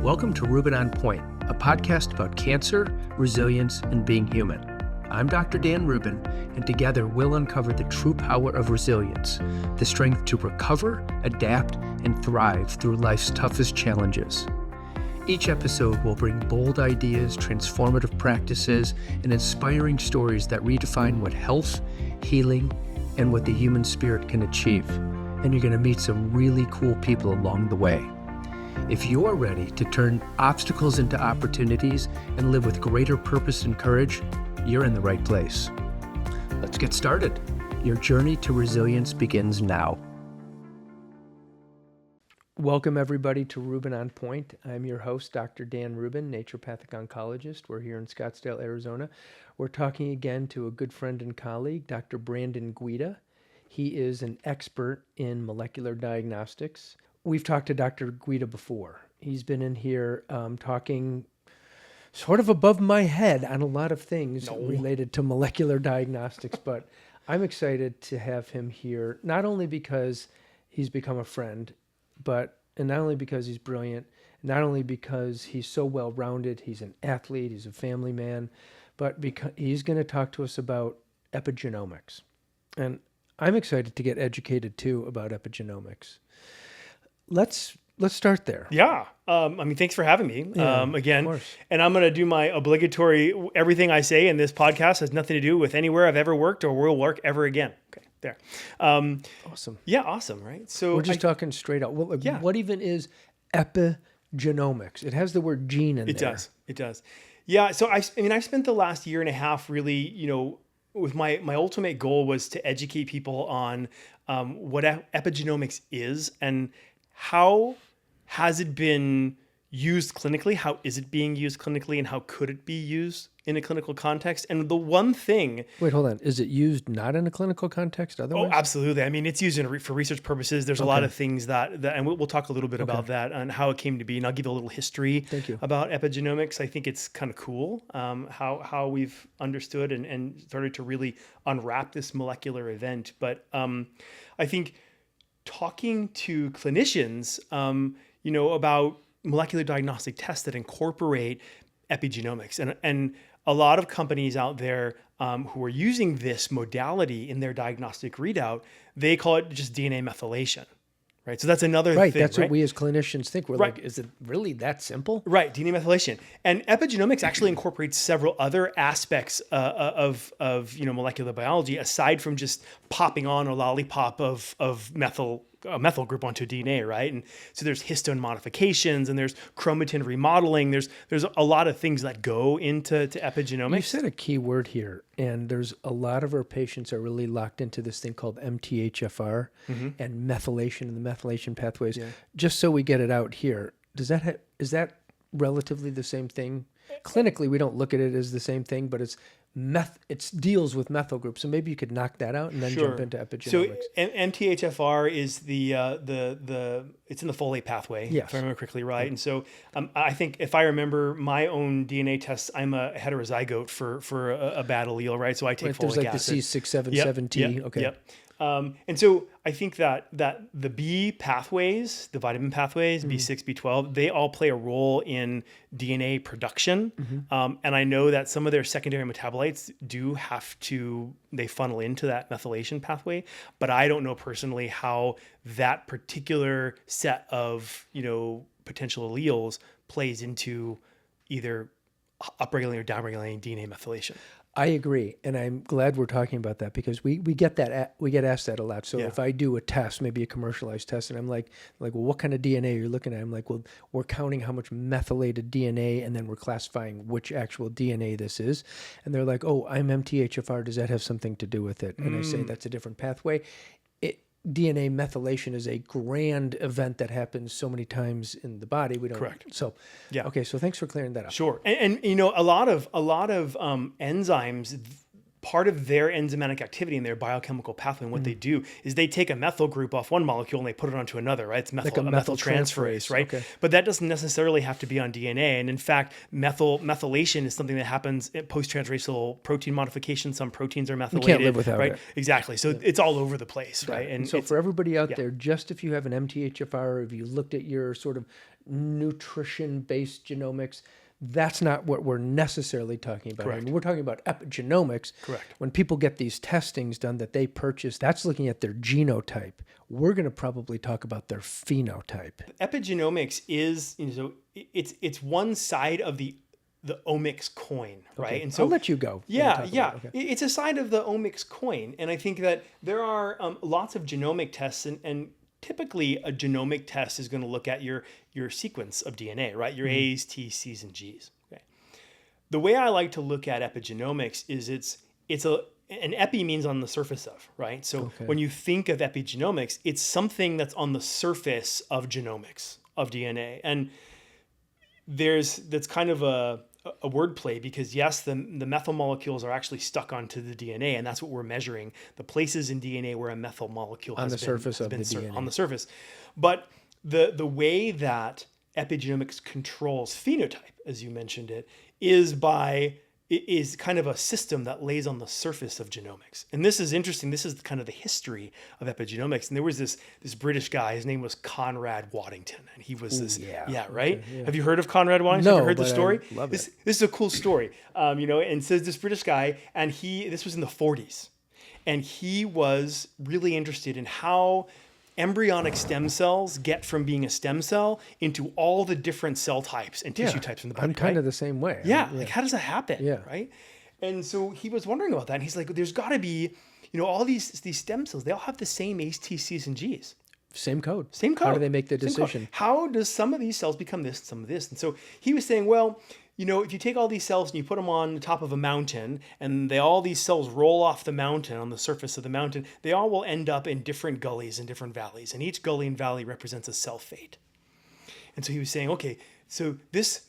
Welcome to Rubin On Point, a podcast about cancer, resilience, and being human. I'm Dr. Dan Rubin, and together we'll uncover the true power of resilience, the strength to recover, adapt, and thrive through life's toughest challenges. Each episode will bring bold ideas, transformative practices, and inspiring stories that redefine what health, healing, and what the human spirit can achieve. And you're going to meet some really cool people along the way. If you're ready to turn obstacles into opportunities and live with greater purpose and courage, you're in the right place. Let's get started. Your journey to resilience begins now. Welcome everybody to Rubin On Point. I'm your host, Dr. Dan Rubin, naturopathic oncologist. We're here in Scottsdale, Arizona. We're talking again to a good friend and colleague, Dr. Brandon Guida. He is an expert in molecular diagnostics. We've talked to Dr. Guida before. He's been in here talking sort of above my head on a lot of things related to molecular diagnostics, but I'm excited to have him here, not only because he's become a friend, and not only because he's brilliant, not only because he's so well-rounded, he's an athlete, he's a family man, but because he's going to talk to us about epigenomics. And I'm excited to get educated too about epigenomics. Let's start there. Yeah. Thanks for having me again. Of course. And I'm going to do my obligatory, everything I say in this podcast has nothing to do with anywhere I've ever worked or will work ever again. Okay, there. Awesome. Yeah, awesome, right? So we're just talking straight out. Well, what even is epigenomics? It has the word gene in there. It does. Yeah, so I spent the last year and a half really, with my ultimate goal was to educate people on what epigenomics is and how has it been used clinically? How is it being used clinically? And how could it be used in a clinical context? And the one thing... Wait, hold on. Is it used not in a clinical context otherwise? Oh, absolutely. I mean, it's used for research purposes. There's a lot of things that and we'll talk a little bit about that and how it came to be. And I'll give you a little history about epigenomics. I think it's kind of cool how we've understood and started to really unwrap this molecular event. But I think talking to clinicians, about molecular diagnostic tests that incorporate epigenomics, and a lot of companies out there who are using this modality in their diagnostic readout, they call it just DNA methylation, right? So that's another thing. That's what we as clinicians think. We're like, is it really that simple? Right, DNA methylation. And epigenomics actually incorporates several other aspects of molecular biology aside from just popping on a lollipop of a methyl group onto DNA, right? And so there's histone modifications and there's chromatin remodeling. There's a lot of things that go into epigenomics. You said a key word here, and there's a lot of our patients are really locked into this thing called MTHFR and methylation and the methylation pathways. Yeah. Just so we get it out here, is that relatively the same thing? Clinically, we don't look at it as the same thing, but it deals with methyl groups. So maybe you could knock that out and then jump into epigenomics. So MTHFR is the it's in the folate pathway, if I remember correctly, right? And so I think if I remember my own DNA tests, I'm a heterozygote for a bad allele, right? So I take folic there's acid. The C677T. Okay. Yep. And so I think that the B pathways, the vitamin pathways, B6, B12, they all play a role in DNA production. And I know that some of their secondary metabolites they funnel into that methylation pathway, but I don't know personally how that particular set of, potential alleles plays into either upregulating or downregulating DNA methylation. I agree, and I'm glad we're talking about that because we get asked that a lot. So if I do a test, maybe a commercialized test, and I'm like, well, what kind of DNA are you looking at? I'm like, well, we're counting how much methylated DNA, and then we're classifying which actual DNA this is. And they're like, oh, I'm MTHFR. Does that have something to do with it? And I say that's a different pathway. DNA methylation is a grand event that happens so many times in the body. We don't. Correct. So, okay. So thanks for clearing that up. Sure. And a lot of enzymes part of their enzymatic activity and their biochemical pathway, and what they do is they take a methyl group off one molecule and they put it onto another, right? It's a methyltransferase, right? Okay. But that doesn't necessarily have to be on DNA. And in fact, methylation is something that happens at post-translational protein modification. Some proteins are methylated. We can't live without right? it. Exactly. So it's all over the place, right? And so for everybody out there, just if you have an MTHFR, if you looked at your sort of nutrition-based genomics, that's not what we're necessarily talking about. Correct. I mean, we're talking about epigenomics. Correct. When people get these testings done that they purchase, that's looking at their genotype. We're going to probably talk about their phenotype. Epigenomics is, so it's one side of the omics coin, right? Okay. And so I'll let you go. Yeah. Okay. It's a side of the omics coin. And I think that there are lots of genomic tests, and typically a genomic test is going to look at your sequence of DNA, right? Your A's, T's, C's, and G's. Okay. The way I like to look at epigenomics is an epi means on the surface of, right? So when you think of epigenomics, it's something that's on the surface of genomics, of DNA. And that's kind of a wordplay, because yes, the methyl molecules are actually stuck onto the DNA, and that's what we're measuring, the places in DNA where a methyl molecule on the surface of the DNA. On the surface. But the way that epigenomics controls phenotype, as you mentioned it, is kind of a system that lays on the surface of genomics. And this is interesting. This is kind of the history of epigenomics. And there was this British guy, his name was Conrad Waddington. And he was right? Okay, yeah. Have you heard of Conrad Waddington? No, Have you heard the story? I love it. This is a cool story. And says this British guy, and this was in the 40s. And he was really interested in how embryonic stem cells get from being a stem cell into all the different cell types and tissue types in the body. I'm kind of the same way. Yeah. Like, how does that happen? Yeah. Right. And so he was wondering about that. And he's like, there's got to be, all these stem cells, they all have the same A's, T's, C's, and G's. Same code. Same code. How do they make the decision? How does some of these cells become this, some of this? And so he was saying, well, if you take all these cells and you put them on the top of a mountain, and all these cells roll off the mountain on the surface of the mountain, they all will end up in different gullies and different valleys. And each gully and valley represents a cell fate. And so he was saying, okay, so this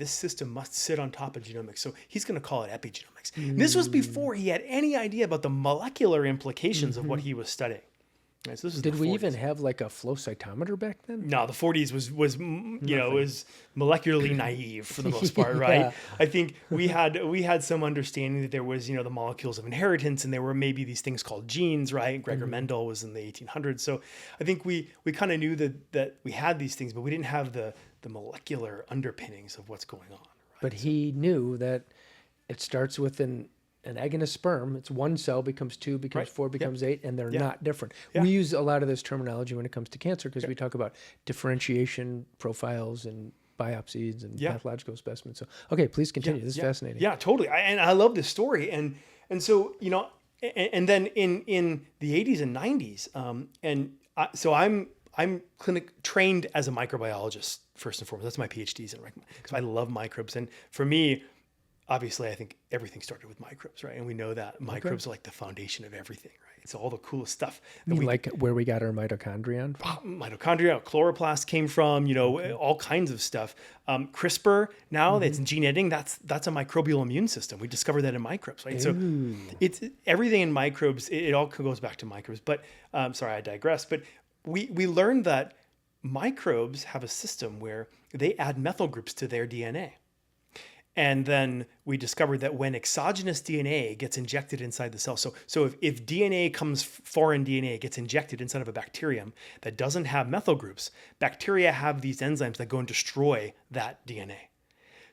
system must sit on top of genomics. So he's going to call it epigenomics. This was before he had any idea about the molecular implications of what he was studying. Right, so this is Did we even have like a flow cytometer back then? No, the 40s was was molecularly naive for the most part, right? I think we had some understanding that there was the molecules of inheritance, and there were maybe these things called genes, right? Gregor Mendel was in the 1800s, so I think we kind of knew that we had these things, but we didn't have the molecular underpinnings of what's going on. Right? But he knew that it starts with an egg and a sperm. It's one cell becomes two, becomes four, becomes eight, and they're not different. We use a lot of this terminology when it comes to cancer because we talk about differentiation profiles and biopsies and pathological specimens. So, okay, please continue. This is fascinating. Yeah, totally. I love this story. And so, and then in the 80s and 90s, so I'm trained as a microbiologist first and foremost. That's my PhDs in because I love microbes. And for me, obviously, I think everything started with microbes, right? And we know that microbes are like the foundation of everything, right? So all the coolest stuff. Like where we got our mitochondria from? Mitochondria, chloroplast came from, all kinds of stuff. CRISPR, now that's gene editing, that's a microbial immune system. We discovered that in microbes, right? So it's everything in microbes, it all goes back to microbes. But sorry, I digress. But we learned that microbes have a system where they add methyl groups to their DNA. And then we discovered that when exogenous DNA gets injected inside the cell, so if foreign DNA gets injected inside of a bacterium that doesn't have methyl groups, bacteria have these enzymes that go and destroy that DNA.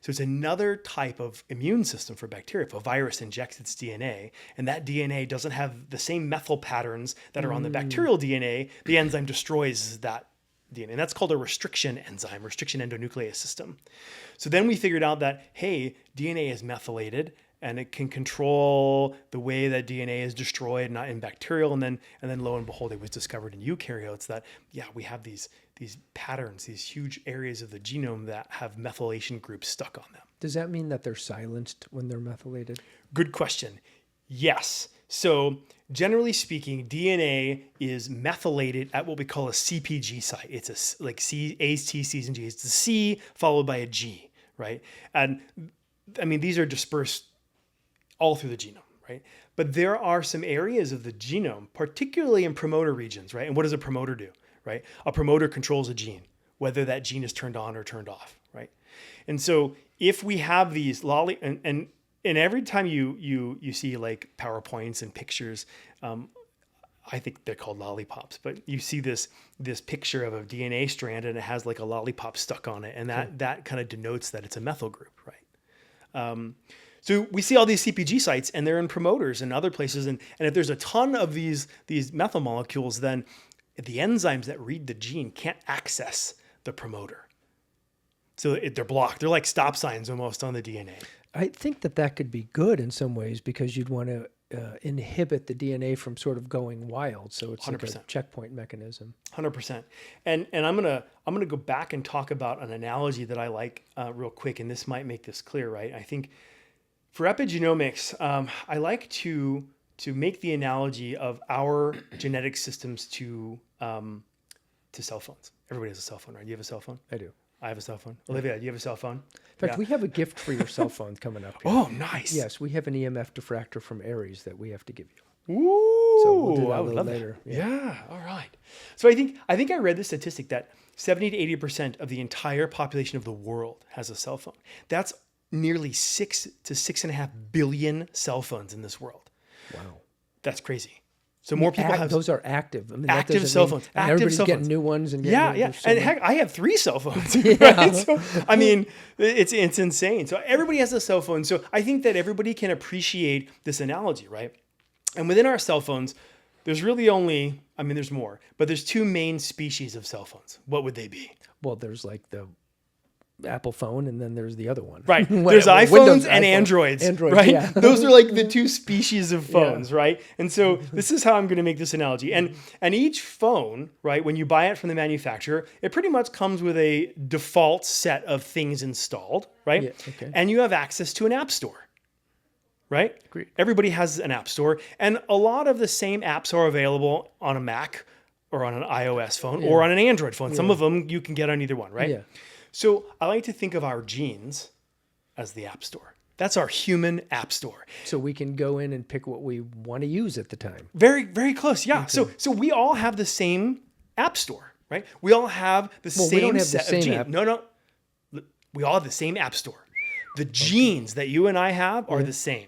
So it's another type of immune system for bacteria. If a virus injects its DNA and that DNA doesn't have the same methyl patterns that are on the bacterial DNA, the enzyme destroys that DNA. And that's called a restriction enzyme, restriction endonuclease system. So then we figured out that, hey, DNA is methylated and it can control the way that DNA is destroyed, not in bacterial. And then lo and behold, it was discovered in eukaryotes that, we have these patterns, these huge areas of the genome that have methylation groups stuck on them. Does that mean that they're silenced when they're methylated? Good question. Yes. So generally speaking, DNA is methylated at what we call a CpG site. It's A's, T's, C's, and G's. It's a C followed by a G, right? And I mean, these are dispersed all through the genome, right? But there are some areas of the genome, particularly in promoter regions, right? And what does a promoter do, right? A promoter controls a gene, whether that gene is turned on or turned off, right? And so if we have these and every time you see like PowerPoints and pictures, I think they're called lollipops, but you see this picture of a DNA strand and it has like a lollipop stuck on it, and that kind of denotes that it's a methyl group, right? So we see all these CPG sites, and they're in promoters and other places, and if there's a ton of these methyl molecules, then the enzymes that read the gene can't access the promoter, so they're blocked. They're like stop signs almost on the DNA. I think that could be good in some ways, because you'd want to inhibit the DNA from sort of going wild. So it's 100%. Like a checkpoint mechanism. 100%. And I'm gonna go back and talk about an analogy that I like real quick, and this might make this clear, right? I think for epigenomics, I like to make the analogy of our genetic systems to cell phones. Everybody has a cell phone, right? You have a cell phone? I do. I have a cell phone. Olivia, do you have a cell phone? In fact, we have a gift for your cell phone coming up here. Oh, nice. Yes, we have an EMF diffractor from Aries that we have to give you. Ooh, so we'll do that I a would little love later. That. Yeah, all right. So I think I read the statistic that 70 to 80% of the entire population of the world has a cell phone. That's nearly 6 to 6.5 billion cell phones in this world. Wow. That's crazy. So more people have those are active. I mean, active cell phones. Active everybody's cell getting phones. new ones and and heck, I have 3 cell phones. Yeah. Right? So I mean, it's insane. So everybody has a cell phone. So I think that everybody can appreciate this analogy, right? And within our cell phones, there's really only, I mean, there's more, but there's 2 main species of cell phones. What would they be? Well, there's like the Apple phone, and then there's the other one. Right. There's iPhones Windows, and iPhone. Androids. Android, right? yeah. Those are like the 2 species of phones, Yeah. right? And so this is how I'm going to make this analogy. And each phone, right, when you buy it from the manufacturer, it pretty much comes with a default set of things installed, right? Yeah, okay. And you have access to an app store. Right? Agreed. Everybody has an app store, and a lot of the same apps are available on a Mac or on an iOS phone or on an Android phone. Some of them you can get on either one, right? Yeah. So I like to think of our genes as the app store. That's our human app store. So we can go in and pick what we want to use at the time. Very, very close. Yeah. Okay. So we all have the same app store, right? We all have the we same don't have set the of same genes. app. No. We all have the same app store. The genes that you and I have are the same.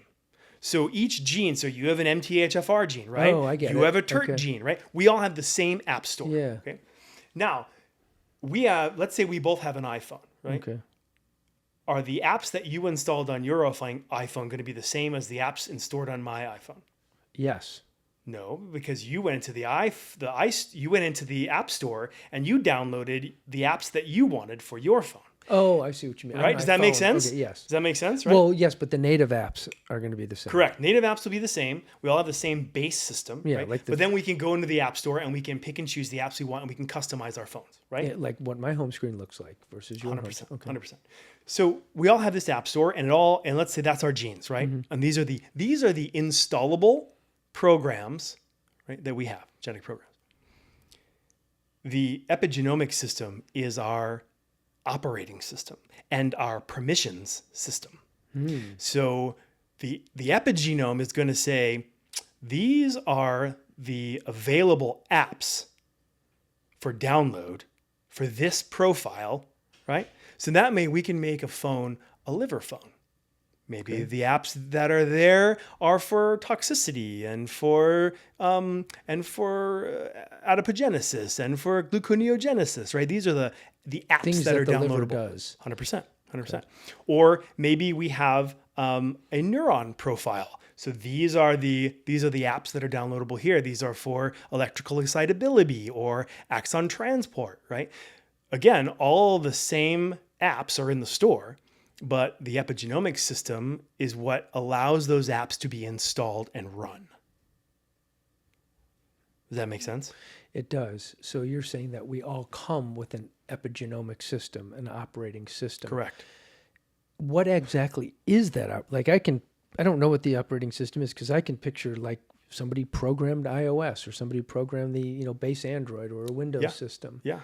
So each gene, so you have an MTHFR gene, right? Oh, I get it. You have a TERT Okay. gene, right? We all have the same app store. Yeah. Okay. Now, we have, let's say we both have an iPhone, right? Okay. Are the apps that you installed on your iPhone going to be the same as the apps installed on my iPhone? Yes. No, because you went into you went into the App Store and you downloaded the apps that you wanted for your phone. Oh, I see what you mean. Right? Does that make sense? Okay, yes. Does that make sense? Right? Well, yes, but the native apps are going to be the same. Correct. Native apps will be the same. We all have the same base system, Yeah, right? like But then we can go into the App Store and we can pick and choose the apps we want, and we can customize our phones, right? Yeah, like what my home screen looks like versus your 100%. home. Okay. 100%. So we all have this App Store, and let's say that's our genes, right? Mm-hmm. And these are the installable programs, right, that we have, genetic programs. The epigenomic system is our operating system and our permissions system. So the epigenome is going to say, these are the available apps for download for this profile, right? So that way we can make a phone a liver phone. Maybe the apps that are there are for toxicity and for adipogenesis and for gluconeogenesis, right? These are the apps Things that are the downloadable. liver does. 100%. Or maybe we have a neuron profile. So these are the apps that are downloadable here. These are for electrical excitability or axon transport, right? Again, all the same apps are in the store, but the epigenomic system is what allows those apps to be installed and run. Does that make sense? It does. So you're saying that we all come with an epigenomic system, an operating system. Correct. What exactly is that? Like I don't know what the operating system is, because I can picture like somebody programmed iOS or somebody programmed the base Android or a Windows system. Yeah.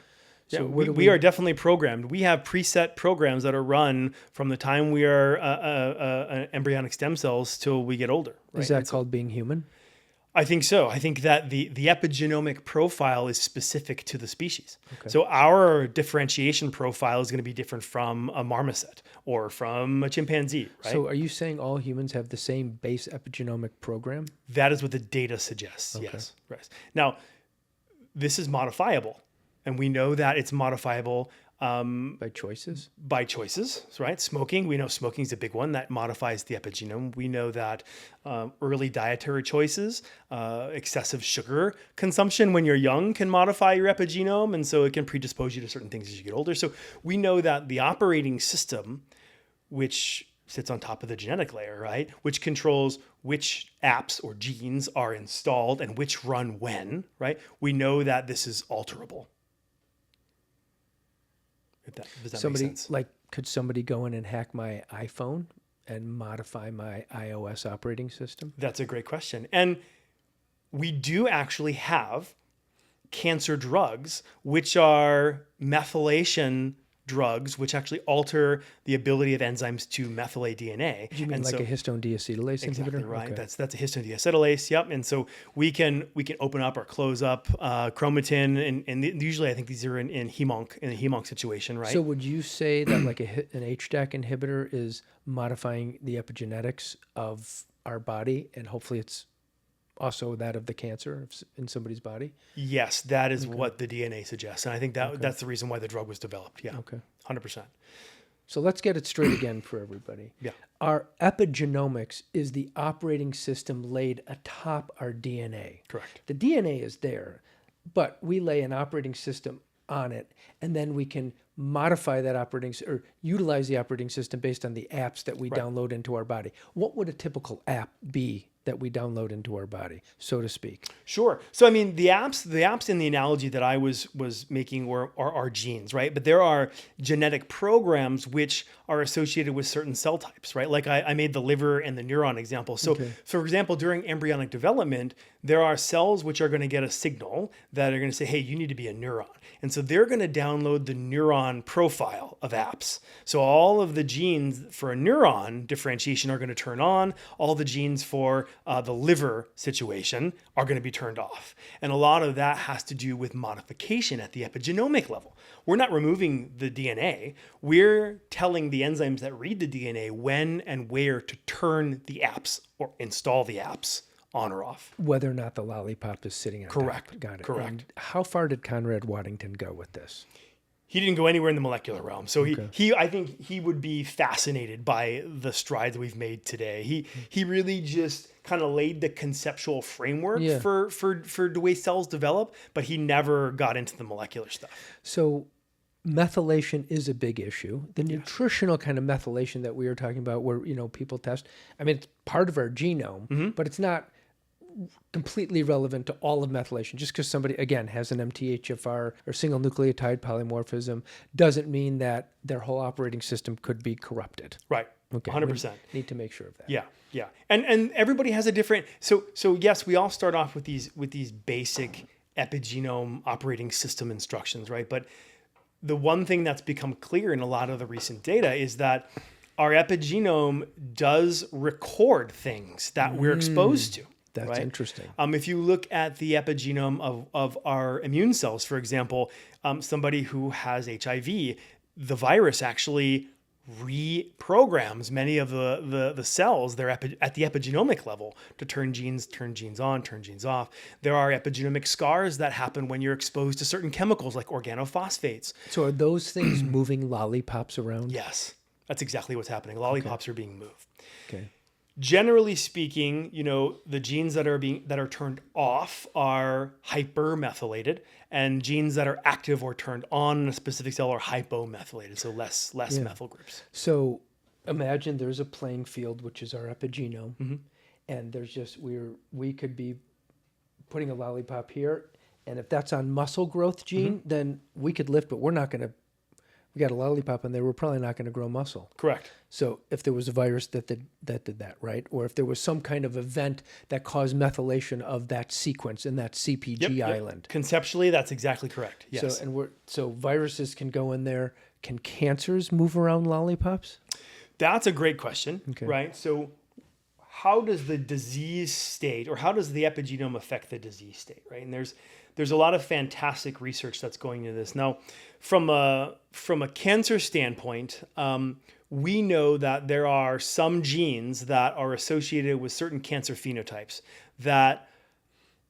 So we are definitely programmed. We have preset programs that are run from the time we are embryonic stem cells till we get older. Right? Is that called being human? I think so. I think that the epigenomic profile is specific to the species. Okay. So our differentiation profile is going to be different from a marmoset or from a chimpanzee, right? So are you saying all humans have the same base epigenomic program? That is what the data suggests, yes. Right. Now, this is modifiable, and we know that it's modifiable by choices? By choices, right? Smoking, we know smoking is a big one that modifies the epigenome. We know that early dietary choices, excessive sugar consumption when you're young can modify your epigenome, and so it can predispose you to certain things as you get older. So we know that the operating system, which sits on top of the genetic layer, right, which controls which apps or genes are installed and which run when, right? We know that this is alterable. Does that make sense? Like, could somebody go in and hack my iPhone and modify my iOS operating system? That's a great question. And we do actually have cancer drugs, which are methylation drugs, which actually alter the ability of enzymes to methylate DNA. Do you mean like a histone deacetylase inhibitor? Exactly right. Okay. That's a histone deacetylase. Yep. And so we can open up or close up chromatin, and usually I think these are in a hemonc situation, right? So would you say that like an HDAC inhibitor is modifying the epigenetics of our body, and hopefully it's also that of the cancer in somebody's body? Yes, that is what the DNA suggests. And I think that's the reason why the drug was developed. Yeah. Okay. 100%. So let's get it straight again for everybody. Yeah. Our epigenomics is the operating system laid atop our DNA. Correct. The DNA is there, but we lay an operating system on it, and then we can modify that or utilize the operating system based on the apps that we download into our body. What would a typical app be that we download into our body, so to speak? Sure. So I mean, the apps in the analogy that I was making are genes, right? But there are genetic programs which are associated with certain cell types, right? Like I made the liver and the neuron example. So for example, during embryonic development, there are cells which are going to get a signal that are going to say, hey, you need to be a neuron. And so they're going to download the neuron profile of apps. So all of the genes for a neuron differentiation are going to turn on. All the genes for the liver situation are going to be turned off. And a lot of that has to do with modification at the epigenomic level. We're not removing the DNA. We're telling the enzymes that read the DNA when and where to turn the apps or install the apps on or off. Whether or not the lollipop is sitting on Correct. top. Got it. Correct. And how far did Conrad Waddington go with this? He didn't go anywhere in the molecular realm. So I think he would be fascinated by the strides we've made today. He really just kind of laid the conceptual framework for the way cells develop, but he never got into the molecular stuff. So methylation is a big issue. The nutritional kind of methylation that we were talking about, where people test, I mean, it's part of our genome, but it's not completely relevant to all of methylation. Just because somebody, again, has an MTHFR or single nucleotide polymorphism doesn't mean that their whole operating system could be corrupted. Right. Okay. 100%. We need to make sure of that. Yeah. Yeah. And everybody has a different, so yes, we all start off with these basic epigenome operating system instructions, right? But the one thing that's become clear in a lot of the recent data is that our epigenome does record things that we're exposed to. That's interesting. If you look at the epigenome of our immune cells, for example, somebody who has HIV, the virus actually reprograms many of the cells they're at the epigenomic level to turn genes on, turn genes off. There are epigenomic scars that happen when you're exposed to certain chemicals like organophosphates. So are those things moving lollipops around? Yes, that's exactly what's happening. Lollipops are being moved. Okay. Generally speaking, the genes that are turned off are hypermethylated, and genes that are active or turned on in a specific cell are hypomethylated, so less methyl groups. So imagine there's a playing field, which is our epigenome, and there's just we could be putting a lollipop here, and if that's on muscle growth gene, then we could lift, but we're not going we got a lollipop in there, we're probably not going to grow muscle. Correct. So if there was a virus that did that, right? Or if there was some kind of event that caused methylation of that sequence in that CPG island. Conceptually, that's exactly correct. Yes. So viruses can go in there. Can cancers move around lollipops? That's a great question, right? So how does the disease state, or how does the epigenome affect the disease state, right? And there's a lot of fantastic research that's going into this. Now, from a cancer standpoint, we know that there are some genes that are associated with certain cancer phenotypes that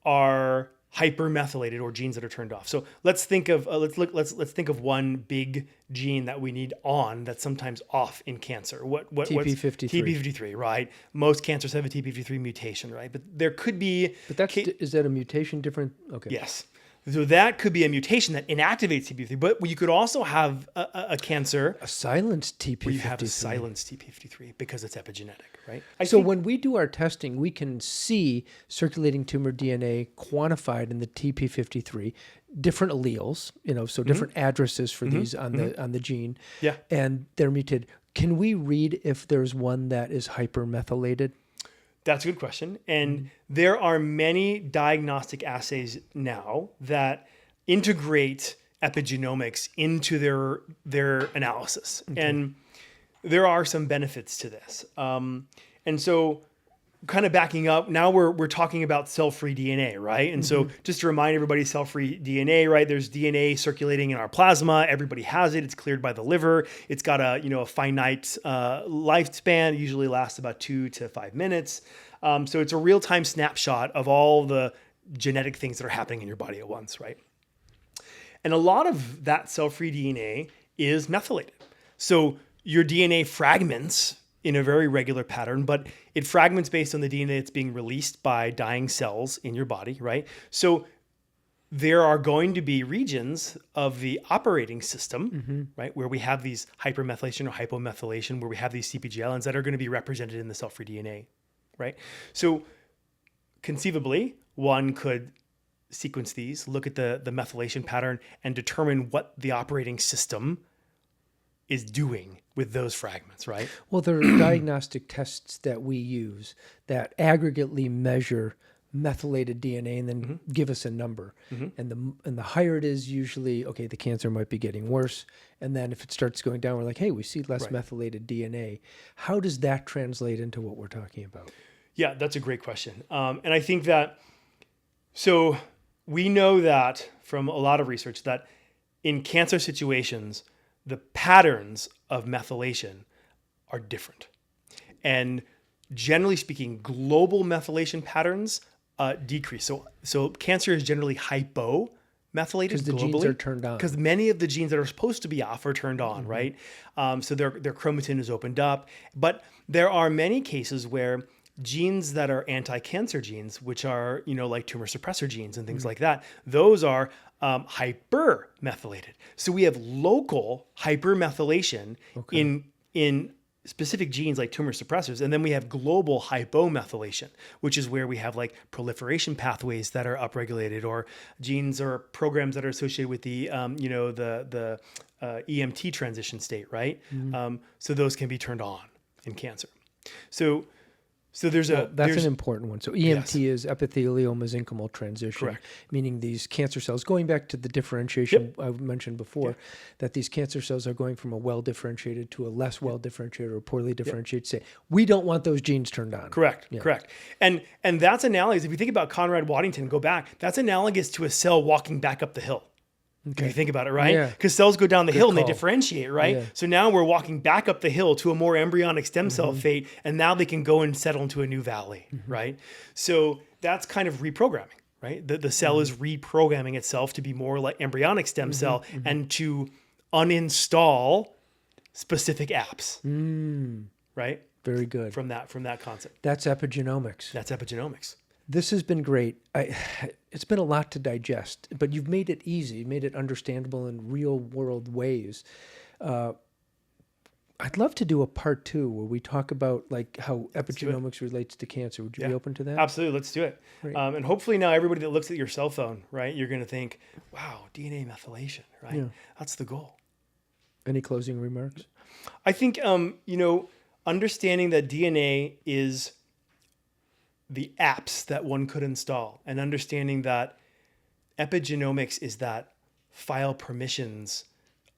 are hypermethylated, or genes that are turned off. So let's think of let's think of one big gene that we need on that's sometimes off in cancer. TP53. TP53, right? Most cancers have a TP53 mutation, right? But there could be. But is that a mutation different? Okay. Yes. So that could be a mutation that inactivates TP53, but you could also have a cancer. A silenced TP53. Where you have a silenced TP53 because it's epigenetic, right? So when we do our testing, we can see circulating tumor DNA quantified in the TP53, different alleles, so different addresses for these on the gene. Yeah. And they're mutated. Can we read if there's one that is hypermethylated? That's a good question. And there are many diagnostic assays now that integrate epigenomics into their analysis. And there are some benefits to this. And so kind of backing up, now we're talking about cell-free DNA, right? And so just to remind everybody, cell-free DNA, right? There's DNA circulating in our plasma. Everybody has it. It's cleared by the liver. It's got a finite lifespan. It usually lasts about 2 to 5 minutes. So it's a real-time snapshot of all the genetic things that are happening in your body at once, right? And a lot of that cell-free DNA is methylated. So your DNA fragments in a very regular pattern, but it fragments based on the DNA that's being released by dying cells in your body, right? So there are going to be regions of the operating system, right, where we have these hypermethylation or hypomethylation, where we have these CPG islands that are going to be represented in the cell-free DNA, right? So conceivably, one could sequence these, look at the methylation pattern, and determine what the operating system is doing with those fragments, right? Well, there are diagnostic tests that we use that aggregately measure methylated DNA and then give us a number. And the higher it is, usually, okay, the cancer might be getting worse. And then if it starts going down, we're like, hey, we see less methylated DNA. How does that translate into what we're talking about? Yeah, that's a great question. And I think that, so we know that from a lot of research that in cancer situations, the patterns of methylation are different. And generally speaking, global methylation patterns decrease. So cancer is generally hypomethylated because the globally. Genes are turned on. Because many of the genes that are supposed to be off are turned on, right? So their chromatin is opened up. But there are many cases where genes that are anti-cancer genes, which are, like tumor suppressor genes and things like that, those are hypermethylated. So we have local hypermethylation in specific genes like tumor suppressors, and then we have global hypomethylation, which is where we have like proliferation pathways that are upregulated, or genes or programs that are associated with the EMT transition state, right? So those can be turned on in cancer. So there's an important one. So EMT is epithelial mesenchymal transition, correct, meaning these cancer cells, going back to the differentiation I mentioned before, that these cancer cells are going from a well-differentiated to a less well-differentiated or poorly differentiated state. We don't want those genes turned on. Correct. And that's analogous. If you think about Conrad Waddington, go back, that's analogous to a cell walking back up the hill. If you think about it, right? Because cells go down the hill and they differentiate, right? Yeah. So now we're walking back up the hill to a more embryonic stem cell fate, and now they can go and settle into a new valley, right? So that's kind of reprogramming, right? The cell is reprogramming itself to be more like embryonic stem cell and to uninstall specific apps, right? Very good. From that concept. That's epigenomics. That's epigenomics. This has been great. It's been a lot to digest, but you've made it easy. You've made it understandable in real world ways. I'd love to do a part 2 where we talk about like how epigenomics relates to cancer. Would you be open to that? Absolutely. Let's do it. And hopefully now everybody that looks at your cell phone, right, you're going to think, wow, DNA methylation, right? Yeah. That's the goal. Any closing remarks? I think, understanding that DNA is the apps that one could install, and understanding that epigenomics is that file permissions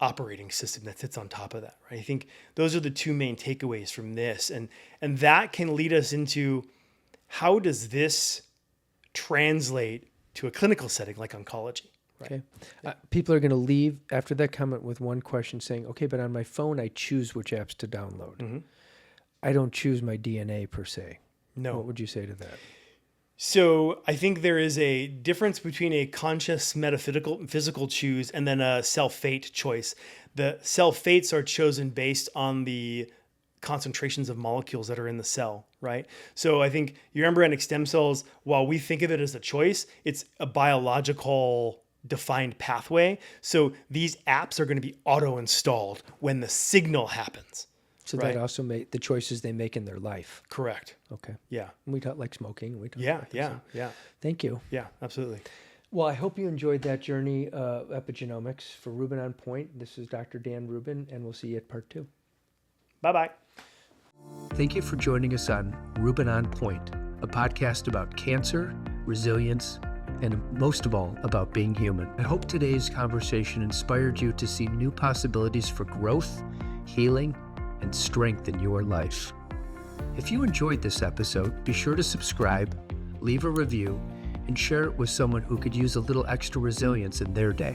operating system that sits on top of that, right? I think those are the two main takeaways from this. And that can lead us into, how does this translate to a clinical setting like oncology? Right? Okay. People are going to leave after that comment with one question saying, okay, but on my phone, I choose which apps to download. Mm-hmm. I don't choose my DNA per se. No. What would you say to that? So I think there is a difference between a conscious metaphysical choose and then a self-fate choice. The self-fates are chosen based on the concentrations of molecules that are in the cell, right? So I think your embryonic stem cells, while we think of it as a choice, it's a biological defined pathway. So these apps are going to be auto-installed when the signal happens. So right? That also the choices they make in their life. Correct. Okay. Yeah. And we talk like smoking. Yeah. Thank you. Yeah, absolutely. Well, I hope you enjoyed that journey of epigenomics. For Rubin On Point, this is Dr. Dan Rubin, and we'll see you at part 2. Bye-bye. Thank you for joining us on Rubin On Point, a podcast about cancer, resilience, and most of all, about being human. I hope today's conversation inspired you to see new possibilities for growth, healing, and strength in your life. If you enjoyed this episode, be sure to subscribe, leave a review, and share it with someone who could use a little extra resilience in their day.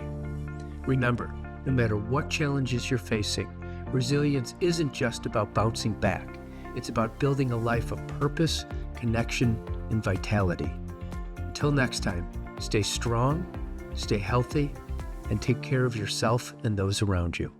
Remember, no matter what challenges you're facing, resilience isn't just about bouncing back. It's about building a life of purpose, connection, and vitality. Until next time, stay strong, stay healthy, and take care of yourself and those around you.